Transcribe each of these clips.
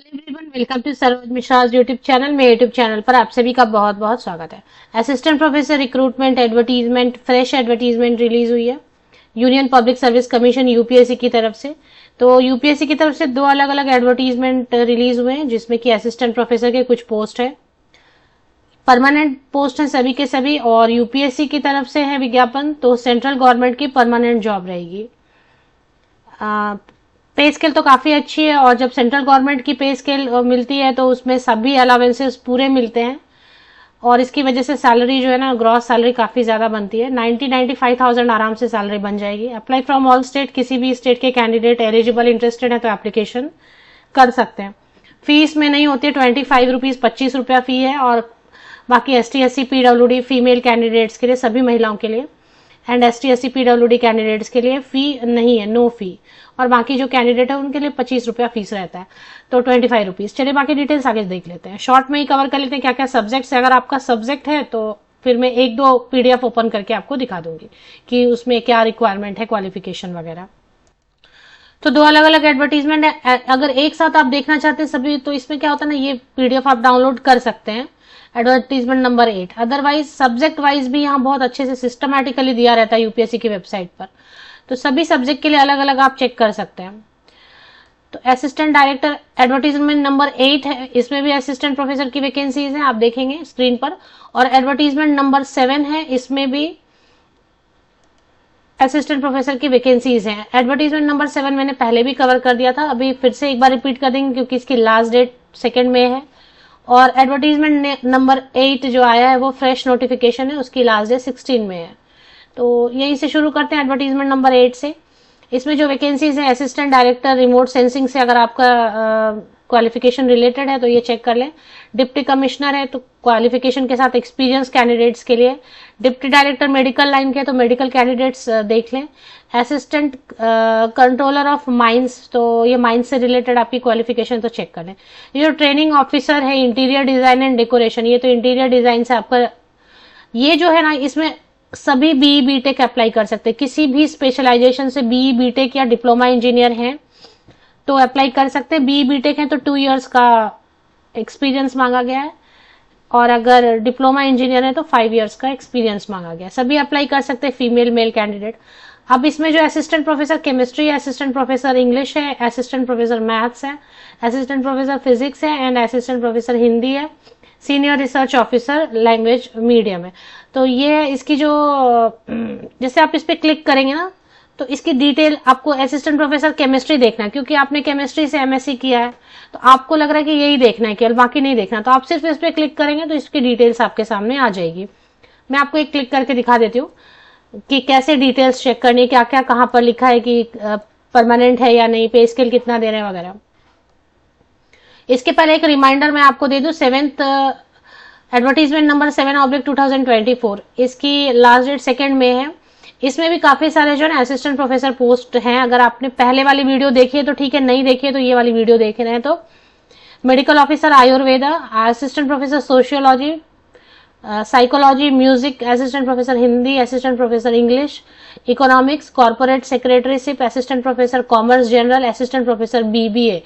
Everyone, welcome to Saroj Mishra YouTube channel. मेरे YouTube channel पर आप सभी का बहुत बहुत स्वागत है। Assistant professor recruitment advertisement, fresh advertisement release हुई है union public service commission UPSC की तरफ से। तो यूपीएससी की तरफ से दो अलग अलग एडवर्टीजमेंट रिलीज हुए हैं, जिसमें कि असिस्टेंट प्रोफेसर के कुछ पोस्ट है, परमानेंट पोस्ट है सभी के सभी, और यूपीएससी की तरफ से है विज्ञापन, तो सेंट्रल गवर्नमेंट की परमानेंट जॉब रहेगी। पे स्केल तो काफी अच्छी है, और जब सेंट्रल गवर्नमेंट की पे स्केल मिलती है तो उसमें सभी अलावेंसेस पूरे मिलते हैं, और इसकी वजह से सैलरी जो है ना, ग्रॉस सैलरी काफी ज्यादा बनती है। 90-95,000 आराम से सैलरी बन जाएगी। अप्लाई फ्रॉम ऑल स्टेट, किसी भी स्टेट के कैंडिडेट एलिजिबल इंटरेस्टेड है तो एप्लीकेशन कर सकते हैं। फीस में नहीं होती है, 25 रुपीज, 25 रुपया फी है, और बाकी ST SC PWD female candidates के लिए, सभी महिलाओं के लिए, and ST SC PWD candidates के लिए फी नहीं है, नो फी, और बाकी जो कैंडिडेट है उनके लिए 25 रुपया फीस रहता है, तो 25 रुपीज। चलिए बाकी डिटेल्स आगे देख लेते हैं, शॉर्ट में ही कवर कर लेते हैं क्या क्या सब्जेक्ट्स है। अगर आपका सब्जेक्ट है तो फिर मैं एक दो PDF ओपन करके आपको दिखा दूंगी कि उसमें क्या रिक्वायरमेंट है, क्वालिफिकेशन वगैरह। तो दो अलग अलग एडवर्टीजमेंट है, अगर एक साथ आप देखना चाहते हैं सभी, तो इसमें क्या होता है ना, ये PDF आप डाउनलोड कर सकते हैं, advertisement number 8। Otherwise subject wise भी यहाँ बहुत अच्छे से सिस्टमैटिकली दिया रहता है यूपीएससी की वेबसाइट पर, तो सभी सब्जेक्ट के लिए अलग अलग आप चेक कर सकते हैं। तो असिस्टेंट डायरेक्टर एडवर्टीजमेंट नंबर 8 है, इसमें भी असिस्टेंट प्रोफेसर की वैकेंसीज हैं, आप देखेंगे स्क्रीन पर। और एडवर्टीजमेंट नंबर 7 है, इसमें भी असिस्टेंट प्रोफेसर की वैकेंसीज हैं। एडवर्टीजमेंट नंबर 7 मैंने पहले भी कवर कर दिया था, अभी फिर से एक बार रिपीट कर देंगे क्योंकि इसकी लास्ट डेट 2 मई है। और एडवर्टीजमेंट नंबर 8 जो आया है वो फ्रेश नोटिफिकेशन है, उसकी लास्ट डेट 16 में है। तो यहीं से शुरू करते हैं एडवर्टीजमेंट नंबर 8 से। इसमें जो वैकेंसीज है, असिस्टेंट डायरेक्टर रिमोट सेंसिंग से अगर आपका क्वालिफिकेशन रिलेटेड है तो ये चेक कर लें। डिप्टी कमिश्नर है तो क्वालिफिकेशन के साथ एक्सपीरियंस कैंडिडेट्स के लिए। डिप्टी डायरेक्टर मेडिकल लाइन के तो मेडिकल कैंडिडेट्स देख लें। असिस्टेंट कंट्रोलर ऑफ माइंस, तो ये माइंस से रिलेटेड आपकी क्वालिफिकेशन तो चेक कर लें। ये जो ट्रेनिंग ऑफिसर है इंटीरियर डिजाइन एंड डेकोरेशन, ये तो इंटीरियर डिजाइन से आपका, ये जो है ना, इसमें सभी BE BTech अप्लाई कर सकते हैं, किसी भी स्पेशलाइजेशन से BE BTech या डिप्लोमा इंजीनियर हैं तो अप्लाई कर सकते हैं। BE BTech है तो 2 इयर्स का एक्सपीरियंस मांगा गया है, और अगर डिप्लोमा इंजीनियर है तो 5 इयर्स का एक्सपीरियंस मांगा गया है। सभी अप्लाई कर सकते हैं, फीमेल मेल कैंडिडेट। अब इसमें जो असिस्टेंट प्रोफेसर केमिस्ट्री है, असिस्टेंट प्रोफेसर इंग्लिश है, असिस्टेंट प्रोफेसर मैथ्स है, असिस्टेंट प्रोफेसर फिजिक्स है, एंड असिस्टेंट प्रोफेसर हिंदी है, senior research officer language medium है। तो ये इसकी जो, जैसे आप इस पे क्लिक करेंगे ना, तो इसकी डिटेल आपको असिस्टेंट प्रोफेसर केमिस्ट्री देखना है, क्योंकि आपने केमिस्ट्री से MSc किया है तो आपको लग रहा है कि यही देखना है केवल, बाकी नहीं देखना। तो आप सिर्फ इस पे क्लिक करेंगे तो इसकी डिटेल्स आपके सामने आ जाएगी। मैं आपको एक क्लिक करके दिखा देती हूँ कि कैसे डिटेल्स चेक करनी है, क्या क्या कहाँ पर लिखा है कि परमानेंट है या नहीं, पे स्केल कितना दे रहे हैं वगैरह। इसके पहले एक रिमाइंडर मैं आपको दे दूं, 7th एडवर्टीजमेंट नंबर 7/2024, इसकी लास्ट डेट 2 मई है। इसमें भी काफी सारे जो है ना असिस्टेंट प्रोफेसर पोस्ट हैं। अगर आपने पहले वाली वीडियो देखी है तो ठीक है, नहीं देखी है तो ये वाली वीडियो देख रहे हैं तो medical officer Ayurveda, assistant professor sociology, psychology, music, assistant professor Hindi, assistant professor English, economics, corporate secretaryship, assistant professor commerce general, assistant professor BBA,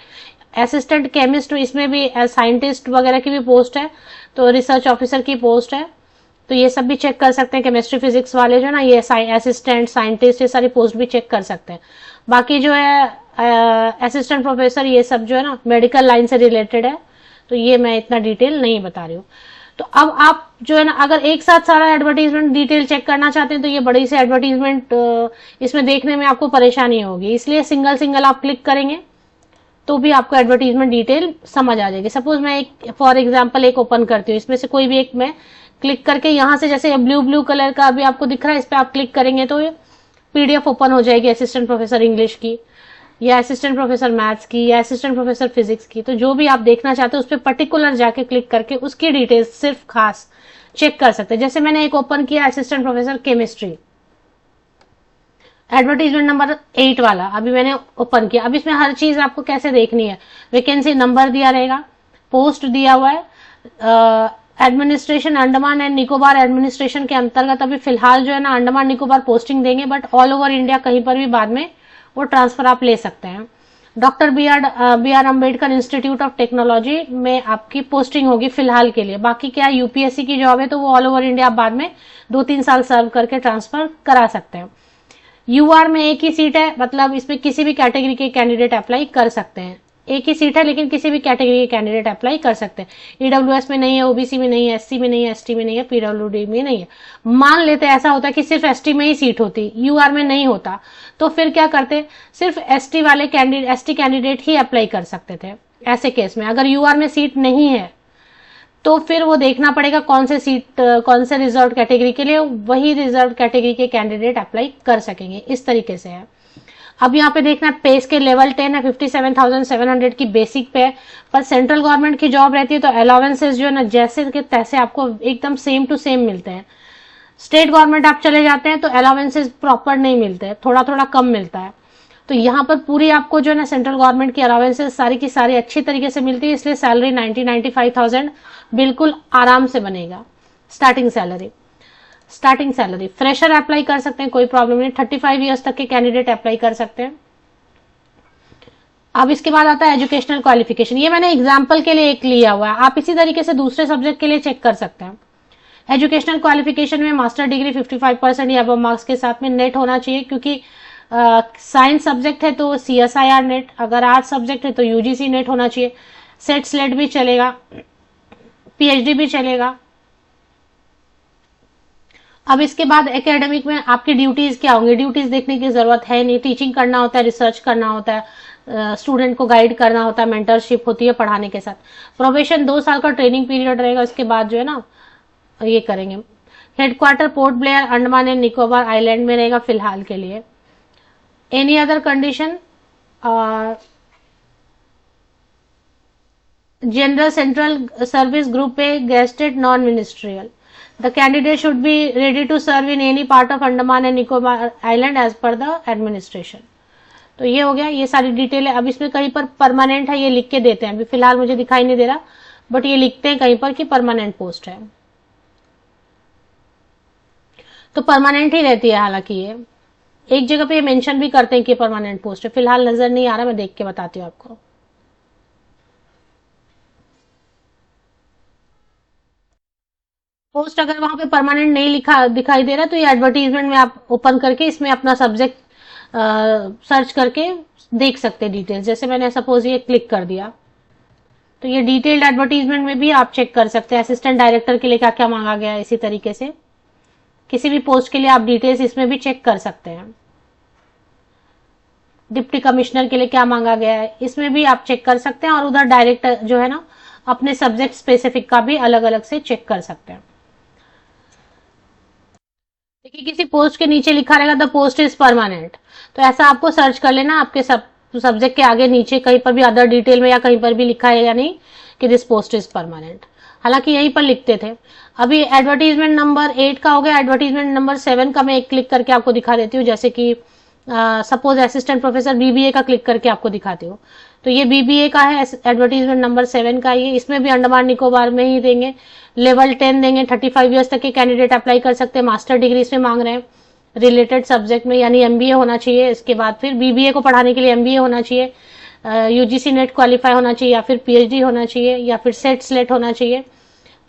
assistant chemist, इसमें भी साइंटिस्ट वगैरह की भी पोस्ट है, तो रिसर्च ऑफिसर की पोस्ट है। तो ये सब भी चेक कर सकते हैं, केमिस्ट्री फिजिक्स वाले जो है ना, ये असिस्टेंट साइंटिस्ट, ये सारी पोस्ट भी चेक कर सकते हैं। बाकी जो है असिस्टेंट प्रोफेसर, ये सब जो है ना मेडिकल लाइन से रिलेटेड है, तो ये मैं इतना डिटेल नहीं बता रही हूँ। तो अब आप जो है ना, अगर एक साथ सारा एडवर्टीजमेंट डिटेल चेक करना चाहते हैं तो ये बड़ी सी एडवर्टीजमेंट इसमें देखने में आपको परेशानी होगी, इसलिए सिंगल सिंगल आप क्लिक करेंगे तो भी आपको एडवर्टीजमेंट डिटेल समझ आ जाएगी। सपोज मैं एक फॉर एग्जांपल एक ओपन करती हूँ, इसमें से कोई भी एक मैं क्लिक करके, यहाँ से जैसे ब्लू कलर का अभी आपको दिख रहा है, इस पे आप क्लिक करेंगे तो ये PDF ओपन हो जाएगी असिस्टेंट प्रोफेसर इंग्लिश की, या असिस्टेंट प्रोफेसर मैथ्स की, या असिस्टेंट प्रोफेसर फिजिक्स की। तो जो भी आप देखना चाहते हैं उस पर पर्टिकुलर जाके क्लिक करके उसकी डिटेल्स सिर्फ खास चेक कर सकते हैं। जैसे मैंने एक ओपन किया assistant professor chemistry, advertisement number 8 वाला अभी मैंने ओपन किया। अब इसमें हर चीज आपको कैसे देखनी है, वैकेंसी नंबर दिया रहेगा, पोस्ट दिया हुआ है, administration Andaman and Nicobar administration के अंतर्गत अभी फिलहाल जो है ना अंडमान निकोबार पोस्टिंग देंगे, बट ऑल ओवर इंडिया कहीं पर भी बाद में वो ट्रांसफर आप ले सकते हैं। Doctor B R Ambedkar institute of technology में आपकी पोस्टिंग होगी फिलहाल के लिए। बाकी क्या यूपीएससी की जॉब है तो वो ऑल ओवर इंडिया आप बाद में 2-3 साल सर्व करके ट्रांसफर करा सकते हैं। यूआर में एक ही सीट है, मतलब इसमें किसी भी कैटेगरी के कैंडिडेट अप्लाई कर सकते हैं। एक ही सीट है लेकिन किसी भी कैटेगरी के कैंडिडेट अप्लाई कर सकते हैं। ईडब्ल्यूएस में नहीं है, ओबीसी में नहीं है, एससी में नहीं है, एसटी में नहीं है, पीडब्ल्यूडी में नहीं है। मान लेते ऐसा होता है कि सिर्फ एसटी में ही सीट होती, यूआर में नहीं होता, तो फिर क्या करते, सिर्फ एसटी वाले कैंडिडेट, एसटी कैंडिडेट ही अप्लाई कर सकते थे। ऐसे केस में अगर यूआर में सीट नहीं है तो फिर वो देखना पड़ेगा कौन से सीट, कौन से रिजर्व कैटेगरी के लिए, वही रिजर्व कैटेगरी के कैंडिडेट अप्लाई कर सकेंगे। इस तरीके से है। अब यहाँ पे देखना पे के लेवल 10 है, 57,700 की बेसिक पे है, पर सेंट्रल गवर्नमेंट की जॉब रहती है तो अलाउंसेस जो है ना जैसे के तैसे आपको एकदम सेम टू सेम मिलते हैं। स्टेट गवर्नमेंट आप चले जाते हैं तो अलाउंसेस प्रॉपर नहीं मिलते हैं, थोड़ा थोड़ा कम मिलता है। तो यहाँ पर पूरी आपको जो है ना सेंट्रल गवर्नमेंट की अलाउंसेस सारी की सारी अच्छी तरीके से मिलती है, इसलिए सैलरी 90-95,000 बिल्कुल आराम से बनेगा। स्टार्टिंग सैलरी फ्रेशर अप्लाई कर सकते हैं, कोई प्रॉब्लम नहीं। 35 ईयर्स तक के कैंडिडेट अप्लाई कर सकते हैं। अब इसके बाद आता है एजुकेशनल क्वालिफिकेशन। ये मैंने एग्जाम्पल के लिए एक लिया हुआ है, आप इसी तरीके से दूसरे सब्जेक्ट के लिए चेक कर सकते हैं। एजुकेशनल क्वालिफिकेशन में मास्टर डिग्री 55% या अबव मार्क्स के साथ में नेट होना चाहिए, क्योंकि साइंस सब्जेक्ट है तो CSIR नेट, अगर आर्ट्स सब्जेक्ट है तो UGC नेट होना चाहिए। सेट स्लेट भी चलेगा, PhD भी चलेगा। अब इसके बाद एकेडमिक में आपकी ड्यूटीज क्या होंगी, ड्यूटीज देखने की जरूरत है नहीं। टीचिंग करना होता है, रिसर्च करना होता है, स्टूडेंट को गाइड करना होता है, मेंटरशिप होती है पढ़ाने के साथ। प्रोबेशन 2 साल का ट्रेनिंग पीरियड रहेगा, उसके बाद जो है ना ये करेंगे। Headquarter Port Blair Andaman and Nicobar island में रहेगा फिलहाल के लिए। Any other condition, general central service group B gazetted non ministerial. The candidate should be ready to serve in any part of Andaman and Nicobar Island as per the administration। तो ये हो गया, ये सारी डिटेल है। अब इसमें कहीं पर परमानेंट है, ये लिख के देते हैं, अभी फिलहाल मुझे दिखाई नहीं दे रहा, बट ये लिखते हैं कहीं पर कि परमानेंट पोस्ट है, तो परमानेंट ही रहती है। हालांकि ये एक जगह पे ये मेंशन भी करते हैं कि परमानेंट पोस्ट है, फिलहाल नजर नहीं आ रहा, मैं देख के बताती हूँ आपको। पोस्ट अगर वहां पे परमानेंट नहीं लिखा दिखाई दे रहा तो ये एडवर्टीजमेंट में आप ओपन करके इसमें अपना सब्जेक्ट सर्च करके देख सकते हैं डिटेल्स। जैसे मैंने सपोज ये क्लिक कर दिया तो ये डिटेल्ड एडवर्टीजमेंट में भी आप चेक कर सकते हैं असिस्टेंट डायरेक्टर के लिए क्या क्या मांगा गया है। इसी तरीके से किसी भी पोस्ट के लिए आप डिटेल्स इसमें भी चेक कर सकते हैं। डिप्टी कमिश्नर के लिए क्या मांगा गया है इसमें भी आप चेक कर सकते हैं, और उधर डायरेक्टर जो है ना अपने सब्जेक्ट स्पेसिफिक का भी अलग अलग से चेक कर सकते हैं। देखिए किसी पोस्ट के नीचे लिखा रहेगा द पोस्ट इज परमानेंट, तो ऐसा आपको सर्च कर लेना आपके सब्जेक्ट के आगे नीचे कहीं पर भी अदर डिटेल में या कहीं पर भी लिखा है या नहीं कि दिस पोस्ट इज परमानेंट। हालांकि यहीं पर लिखते थे। अभी एडवर्टीजमेंट नंबर 8 का हो गया, एडवर्टीजमेंट नंबर 7 का मैं एक क्लिक करके आपको दिखा देती हूँ। जैसे कि सपोज असिस्टेंट प्रोफेसर BBA का क्लिक करके आपको दिखाती हूँ, तो ये BBA का है, एडवर्टीजमेंट नंबर 7 का ये। इसमें भी अंडमान निकोबार में ही देंगे, लेवल 10 देंगे। 35 ईयर्स तक के कैंडिडेट अप्लाई कर सकते हैं। मास्टर डिग्री इसमें मांग रहे हैं रिलेटेड सब्जेक्ट में, यानी MBA होना चाहिए। इसके बाद फिर BBA को पढ़ाने के लिए MBA होना चाहिए, UGC नेट क्वालिफाई होना चाहिए, या फिर PhD होना चाहिए, या फिर सेट स्लेट होना चाहिए।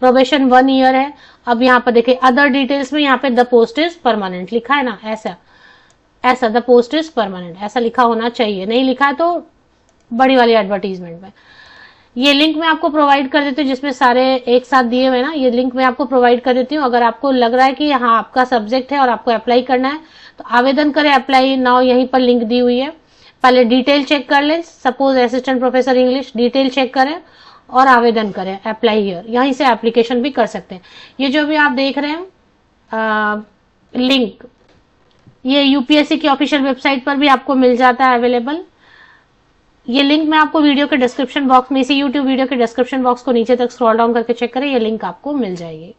प्रोबेशन 1 ईयर है। अब यहाँ पर देखिए अदर डिटेल्स में यहाँ पे द पोस्ट इज परमानेंट लिखा है ना, ऐसा द पोस्ट इज परमानेंट ऐसा लिखा होना चाहिए। नहीं लिखा है तो बड़ी वाली एडवर्टीजमेंट में ये लिंक मैं आपको प्रोवाइड कर देती हूँ, जिसमें सारे एक साथ दिए हुए ना, ये लिंक मैं आपको प्रोवाइड कर देती हूँ। अगर आपको लग रहा है कि हाँ आपका सब्जेक्ट है और आपको अप्लाई करना है तो आवेदन करें। अप्लाई नाउ यहीं पर लिंक दी हुई है, पहले डिटेल चेक कर लें। Suppose assistant professor English, detail check करें और आवेदन करें। अप्लाई हियर, यहीं से एप्लीकेशन भी कर सकते हैं। ये जो भी आप देख रहे हैं लिंक, ये UPSC की ऑफिशियल वेबसाइट पर भी आपको मिल जाता है अवेलेबल। ये लिंक मैं आपको वीडियो के डिस्क्रिप्शन बॉक्स में, इसी YouTube वीडियो के डिस्क्रिप्शन बॉक्स को नीचे तक स्क्रॉल डाउन करके चेक करें, ये लिंक आपको मिल जाएगी।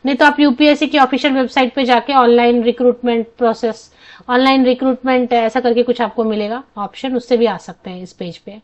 नहीं तो आप UPSC की ऑफिशियल वेबसाइट पे जाके online recruitment process, online recruitment ऐसा करके कुछ आपको मिलेगा ऑप्शन, उससे भी आ सकते हैं इस पेज पे।